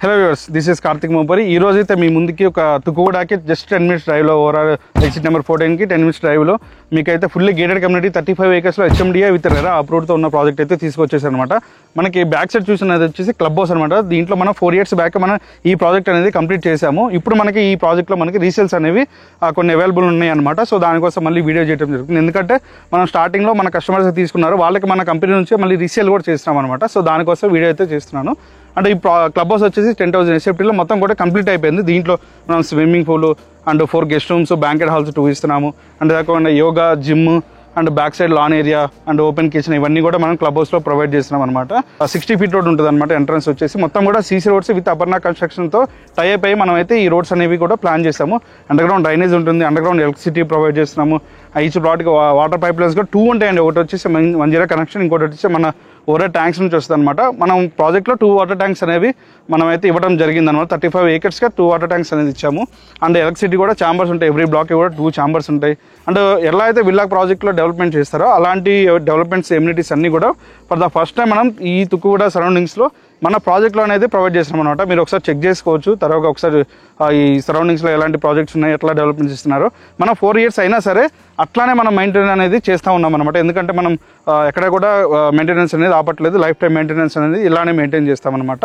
Hello viewers, this is Karthik Mopari. ఈ రోజు అయితే మీ ముందుకి ఒక తుక్కుగూడకి జస్ట్ 10 minutes డ్రైవ్లో ఓవరాల్ ఎగ్జిట్ నెంబర్ 14కి 10 minutes డ్రైవ్లో మీకైతే ఫుల్లీ గేటెడ్ కమ్యూనిటీ 35 acresలో హెచ్ఎండిఏ విత్ రెరా అప్రూవ్డ్తో ఉన్న ప్రాజెక్ట్ అయితే తీసుకొచ్చేసి అనమాట. మనకి బ్యాక్ సైడ్ చూసినది వచ్చేసి క్లబ్ హౌస్ అనమాట. దీంట్లో మనం 4 years బ్యాక్ మనం ఈ ప్రాజెక్ట్ అనేది కంప్లీట్ చేసాము. ఇప్పుడు మనకి ఈ ప్రాజెక్ట్లో మనకి రీసేల్స్ అనేవి కొన్ని అవైలబుల్ ఉన్నాయి అనమాట. సో దానికోసం మళ్ళీ వీడియో చేయడం జరుగుతుంది. ఎందుకంటే మనం స్టార్టింగ్లో మన కస్టమర్స్ తీసుకున్నారు, వాళ్ళకి మన కంపెనీ నుంచి మళ్ళీ రీసేల్ కూడా చేస్తున్నాం అనమాట. సో దానికోసం వీడియో అయితే చేస్తున్నాను. అంటే ఈ క్లబ్ హౌస్ వచ్చేసి 10,000 ఎస్ఎఫ్టీలో మొత్తం కూడా కంప్లీట్ అయిపోయింది. దీంట్లో మనం swimming pool and 4 guest rooms, banquet halls 2 ఇస్తున్నాము. అండ్ కాకుండా yoga, gym and back side lawn area and open kitchen ఇవన్నీ కూడా మనం క్లబ్ హౌస్లో ప్రొవైడ్ చేస్తున్నాం అనమాట. 60 feet రోడ్ ఉంటుంది అనమాట. ఎంట్రన్స్ వచ్చేసి మొత్తం కూడా సీసీ రోడ్స్ విత్ అపర్ణ కన్స్ట్రక్షన్తో టైప్ అయ్యి మనం అయితే ఈ రోడ్స్ అనేవి కూడా ప్లాన్ చేస్తాము. అండర్ గ్రౌండ్ డ్రైనేజ్ ఉంటుంది, అండర్ గ్రౌండ్ ఎలక్ట్రిసిటీ ప్రొవైడ్ చేస్తున్నాము. ఈచ్ ప్లాట్కి వాటర్ పైప్ లైన్స్ కూడా 2 ఉంటాయండి. ఒకటి వచ్చేసి 1 కనెక్షన్, ఇంకోటి వచ్చేసి మన ఓవర్ ట్యాంక్స్ నుంచి వస్తుంది అనమాట. మనం ప్రాజెక్ట్లో 2 వాటర్ ట్యాంక్స్ అనేవి మనం అయితే ఇవ్వడం జరిగింది అనమాట. 35 acresగా 2 వాటర్ ట్యాంక్స్ అనేది ఇచ్చాము. అండ్ ఎలక్ట్రిసిటీ కూడా ఛాంబర్స్ ఉంటాయి, ఎవ్రీ బ్లాక్కి కూడా 2 ఛాంబర్స్ ఉంటాయి. అండ్ ఎలా అయితే విల్లా ప్రాజెక్ట్లో డెవలప్మెంట్ చేస్తారో అలాంటి డెవలప్మెంట్స్ ఎమ్యూనిటీస్ అన్నీ కూడా ఫర్ ద ఫస్ట్ టైం మనం ఈ తుక్కుగూడ సరౌండింగ్స్లో మన ప్రాజెక్ట్లో అనేది ప్రొవైడ్ చేస్తున్నాం అనమాట. మీరు ఒకసారి చెక్ చేసుకోవచ్చు. తర్వాత ఒకసారి ఈ సరౌండింగ్స్లో ఎలాంటి ప్రాజెక్ట్స్ ఉన్నాయి, ఎట్లా డెవలప్మెంట్ చేస్తున్నారు. మనం 4 years అయినా సరే అట్లానే మనం మెయింటెనెన్స్ అనేది చేస్తూ ఉన్నాం అనమాట. ఎందుకంటే మనం ఎక్కడ కూడా మెయింటెనెన్స్ అనేది ఆపట్లేదు. లైఫ్ టైం మెయింటెనెన్స్ అనేది ఇలానే మెయింటైన్ చేస్తామన్నమాట.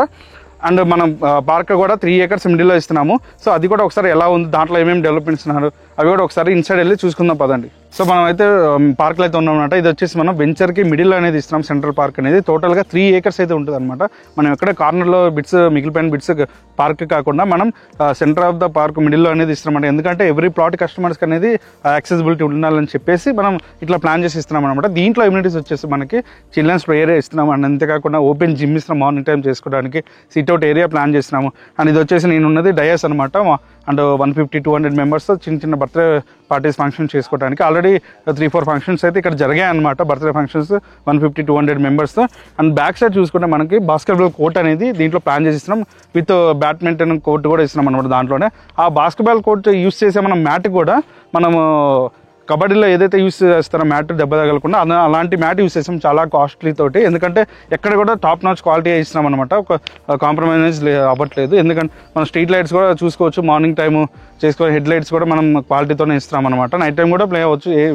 అండ్ మనం పార్క్ కూడా 3 acres మిడిల్లో ఇస్తున్నాము. సో అది కూడా ఒకసారి ఎలా ఉంది, దాంట్లో ఏమేమి డెవలప్మెంట్స్ ఉన్నారు అవి కూడా ఒకసారి ఇన్సైడ్ వెళ్ళి చూసుకుందాం పదండి. సో మనం అయితే పార్క్లో అయితే ఉన్నామన్నమాట. ఇది వచ్చేసి మనం వెంచర్కి మిడిల్ అనేది ఇస్తున్నాం. సెంట్రల్ పార్క్ అనేది టోటల్గా 3 acres అయితే ఉంటుంది అనమాట. మనం ఎక్కడ కార్నర్లో బిట్స్ మిగిలిపోయిన బిట్స్ పార్క్ కాకుండా మనం సెంటర్ ఆఫ్ ద పార్క్ మిడిల్లో అనేది ఇస్తున్నాం. ఎందుకంటే ఎవ్రీ ప్లాట్ కస్టమర్స్కి అనేది యాక్సెసిబిలిటీ ఉండాలని చెప్పేసి మనం ఇట్లా ప్లాన్ చేసి ఇస్తున్నాం అనమాట. దీంట్లో ఇమ్యూనిటీస్ వచ్చేసి మనకి చిల్డ్రన్స్ ప్లే ఏరియా ఇస్తున్నాం. అండ్ అంతేకాకుండా ఓపెన్ జిమ్ ఇస్తున్నాం మార్నింగ్ టైం చేసుకోవడానికి. సిట్అవుట్ ఏరియా ప్లాన్ చేస్తున్నాము. అండ్ ఇది వచ్చేసి నేను ఉన్నది డయాస్ అనమాట. అండ్ 150-200 మెంబర్స్తో చిన్న బర్త్డే పార్టీస్ ఫంక్షన్ చేసుకోవడానికి ఆల్రెడీ 3-4 ఫంక్షన్స్ అయితే ఇక్కడ జరిగాయి అనమాట. బర్త్డే ఫంక్షన్స్ 150-200 మెంబర్స్తో. అండ్ బ్యాక్ సైడ్ చూసుకుంటే మనకి బాస్కెట్బాల్ కోర్ట్ అనేది దీంట్లో ప్లాన్ చేసి ఇస్తున్నాం. విత్ బ్యాడ్మింటన్ కోర్ట్ కూడా ఇస్తున్నాం అనమాట. దాంట్లోనే ఆ బాస్కెట్బాల్ కోర్ట్ యూస్ చేసే మనం మ్యాట్ కూడా మనము కబడ్డీలో ఏదైతే యూస్ చేస్తారో మ్యాట్ దెబ్బ తగలకుండా అలాంటి మ్యాట్ యూస్ చేస్తాం చాలా కాస్ట్లీ తోటి. ఎందుకంటే ఎక్కడ కూడా టాప్ నాచ్ క్వాలిటీ ఇస్తున్నాం అనమాట. ఒక కాంప్రమైజ్ అవ్వట్లేదు. ఎందుకంటే మనం స్ట్రీట్ లైట్స్ కూడా చూసుకోవచ్చు, మార్నింగ్ టైము చేసుకోవాలి. హెడ్ లైట్స్ కూడా మనం క్వాలిటీతోనే ఇస్తున్నాం అనమాట. నైట్ టైం కూడా ప్లే అవ్వచ్చు, ఏ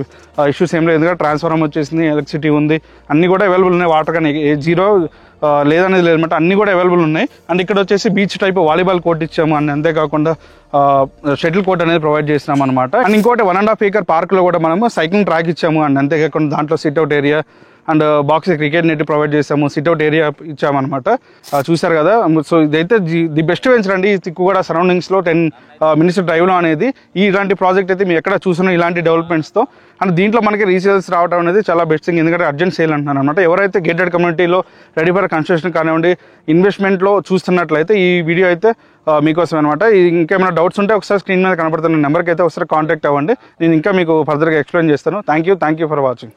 ఇష్యూస్ ఏం లేదు. ఎందుకంటే ట్రాన్స్ఫార్మర్ వచ్చేసింది, ఎలక్ట్రిసిటీ ఉంది, అన్నీ కూడా అవైలబుల్ ఉన్నాయి. వాటర్ కానీ జీరో లేదనేది లేదనమాట, అన్నీ కూడా అవైలబుల్ ఉన్నాయి. అండ్ ఇక్కడ వచ్చేసి బీచ్ టైప్ వాలీబాల్ కోర్ట్ ఇచ్చాము. అండ్ అంతేకాకుండా షటిల్ కోర్ట్ అనేది ప్రొవైడ్ చేసినాం అనమాట. అండ్ ఇంకోటి 1.5 acre పార్క్లో కూడా మనము సైక్లింగ్ ట్రాక్ ఇచ్చాము. అండ్ అంతేకాకుండా దాంట్లో sit-out area and box cricket net provide చేసాము, సిట్అవుట్ ఏరియా ఇచ్చామన్నమాట. చూసారు కదా. సో ఇదైతే ది బెస్ట్ వెంచర్ అండి. తుక్కుగూడ సరౌండింగ్స్లో 10 minutes డ్రైవ్లో అనేది ఇలాంటి ప్రాజెక్ట్ అయితే మీరు ఎక్కడ చూసినా ఇలాంటి డెవలప్మెంట్స్తో. అండ్ దీంట్లో మనకి రీసేల్స్ రావడం అనేది చాలా బెస్ట్ థింగ్. ఎందుకంటే అర్జెంట్ సేల్ అంటున్నాను అనమాట. ఎవరైతే గేటెడ్ కమ్యూనిటీలో రెడీ ఫర్ కన్స్ట్రక్షన్ కానివ్వండి, ఇన్వెస్ట్మెంట్లో చూస్తున్నట్లయితే ఈ వీడియో అయితే మీకోసం అనమాట. ఇంకేమైనా డౌట్స్ ఉంటే ఒకసారి స్క్రీన్ మీద కనపడుతున్న నెంబర్కి అయితే ఒకసారి కాంటాక్ట్ అవ్వండి. నేను ఇంకా మీకు ఫర్దర్గా ఎక్స్ప్లెయిన్ చేస్తాను. Thank you for watching.